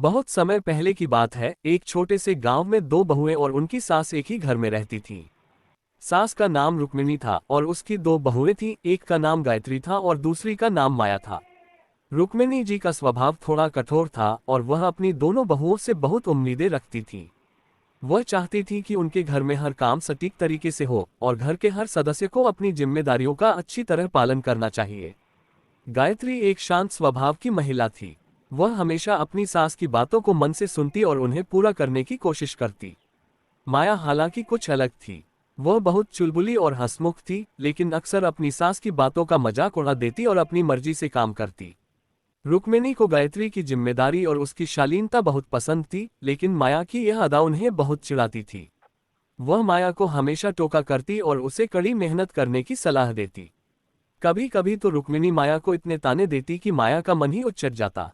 बहुत समय पहले की बात है। एक छोटे से गांव में दो बहुएं और उनकी सास एक ही घर में रहती थीं। सास का नाम रुक्मिणी था और उसकी दो बहुएं थीं। एक का नाम गायत्री था और दूसरी का नाम माया था। रुक्मिणी जी का स्वभाव थोड़ा कठोर था और वह अपनी दोनों बहुओं से बहुत उम्मीदें रखती थी। वह चाहती थी कि उनके घर में हर काम सटीक तरीके से हो और घर के हर सदस्य को अपनी जिम्मेदारियों का अच्छी तरह पालन करना चाहिए। गायत्री एक शांत स्वभाव की महिला थी। वह हमेशा अपनी सास की बातों को मन से सुनती और उन्हें पूरा करने की कोशिश करती। माया हालांकि कुछ अलग थी। वह बहुत चुलबुली और हंसमुख थी, लेकिन अक्सर अपनी सास की बातों का मजाक उड़ा देती और अपनी मर्जी से काम करती। रुक्मिणी को गायत्री की जिम्मेदारी और उसकी शालीनता बहुत पसंद थी, लेकिन माया की यह अदा उन्हें बहुत चिढ़ाती थी। वह माया को हमेशा टोका करती और उसे कड़ी मेहनत करने की सलाह देती। कभी कभी तो रुक्मिणी माया को इतने ताने देती कि माया का मन ही उचट जाता।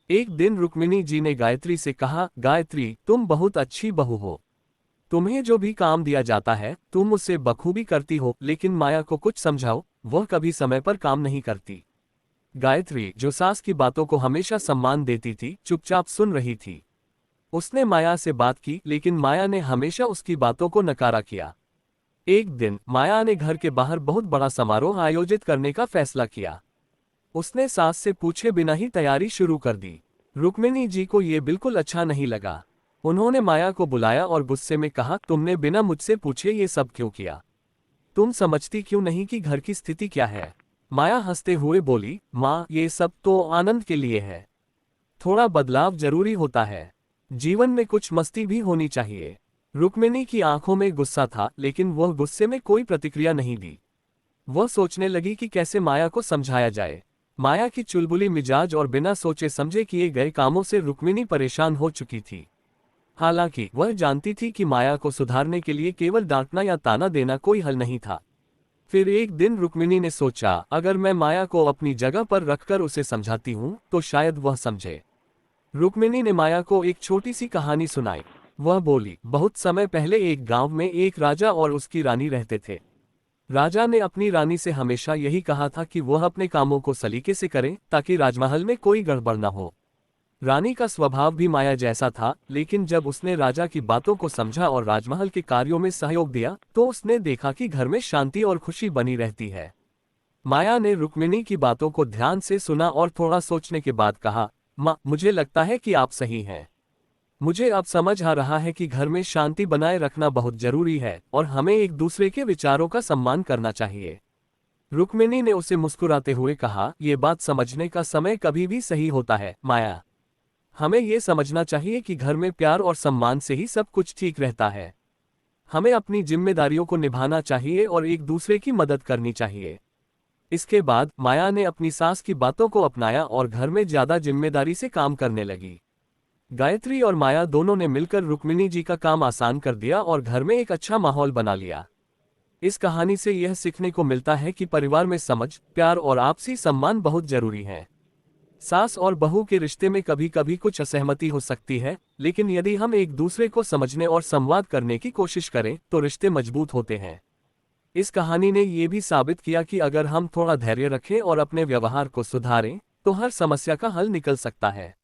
एक दिन रुक्मिणी जी ने गायत्री से कहा, गायत्री, तुम बहुत अच्छी बहू हो। तुम्हें जो भी काम दिया जाता है तुम उससे बखूबी करती हो, लेकिन माया को कुछ समझाओ, वह कभी समय पर काम नहीं करती। गायत्री, जो सास की बातों को हमेशा सम्मान देती थी, चुपचाप सुन रही थी। उसने माया से बात की, लेकिन माया ने हमेशा उसकी बातों को नकारा किया। एक दिन माया ने घर के बाहर बहुत बड़ा समारोह आयोजित करने का फैसला किया। उसने सास से पूछे बिना ही तैयारी शुरू कर दी। रुक्मिणी जी को यह बिल्कुल अच्छा नहीं लगा। उन्होंने माया को बुलाया और गुस्से में कहा, तुमने बिना मुझसे पूछे ये सब क्यों किया? तुम समझती क्यों नहीं कि घर की स्थिति क्या है? माया हंसते हुए बोली, माँ, ये सब तो आनंद के लिए है। थोड़ा बदलाव जरूरी होता है। जीवन में कुछ मस्ती भी होनी चाहिए। रुक्मिणी की आंखों में गुस्सा था, लेकिन वह गुस्से में कोई प्रतिक्रिया नहीं दी। वह सोचने लगी कि कैसे माया को समझाया जाए। माया की चुलबुली मिजाज और बिना सोचे समझे किए गए कामों से रुक्मिणी परेशान हो चुकी थी। हालांकि वह जानती थी कि माया को सुधारने के लिए केवल डांटना या ताना देना कोई हल नहीं था। फिर एक दिन रुक्मिणी ने सोचा, अगर मैं माया को अपनी जगह पर रखकर उसे समझाती हूँ तो शायद वह समझे। रुक्मिणी ने माया को एक छोटी सी कहानी सुनाई। वह बोली, बहुत समय पहले एक गांव में एक राजा और उसकी रानी रहते थे। राजा ने अपनी रानी से हमेशा यही कहा था कि वह अपने कामों को सलीके से करे ताकि राजमहल में कोई गड़बड़ न हो। रानी का स्वभाव भी माया जैसा था, लेकिन जब उसने राजा की बातों को समझा और राजमहल के कार्यों में सहयोग दिया तो उसने देखा कि घर में शांति और खुशी बनी रहती है। माया ने रुक्मिणी की बातों को ध्यान से सुना और थोड़ा सोचने के बाद कहा, माँ, मुझे लगता है कि आप सही हैं। मुझे अब समझ आ रहा है कि घर में शांति बनाए रखना बहुत जरूरी है और हमें एक दूसरे के विचारों का सम्मान करना चाहिए। रुक्मिणी ने उसे मुस्कुराते हुए कहा, यह बात समझने का समय कभी भी सही होता है माया। हमें ये समझना चाहिए कि घर में प्यार और सम्मान से ही सब कुछ ठीक रहता है। हमें अपनी जिम्मेदारियों को निभाना चाहिए और एक दूसरे की मदद करनी चाहिए। इसके बाद माया ने अपनी सास की बातों को अपनाया और घर में ज्यादा जिम्मेदारी से काम करने लगी। गायत्री और माया दोनों ने मिलकर रुक्मिणी जी का काम आसान कर दिया और घर में एक अच्छा माहौल बना लिया। इस कहानी से यह सीखने को मिलता है कि परिवार में समझ, प्यार और आपसी सम्मान बहुत जरूरी है। सास और बहू के रिश्ते में कभी कभी कुछ असहमति हो सकती है, लेकिन यदि हम एक दूसरे को समझने और संवाद करने की कोशिश करें तो रिश्ते मजबूत होते हैं। इस कहानी ने यह भी साबित किया कि अगर हम थोड़ा धैर्य रखें और अपने व्यवहार को सुधारें तो हर समस्या का हल निकल सकता है।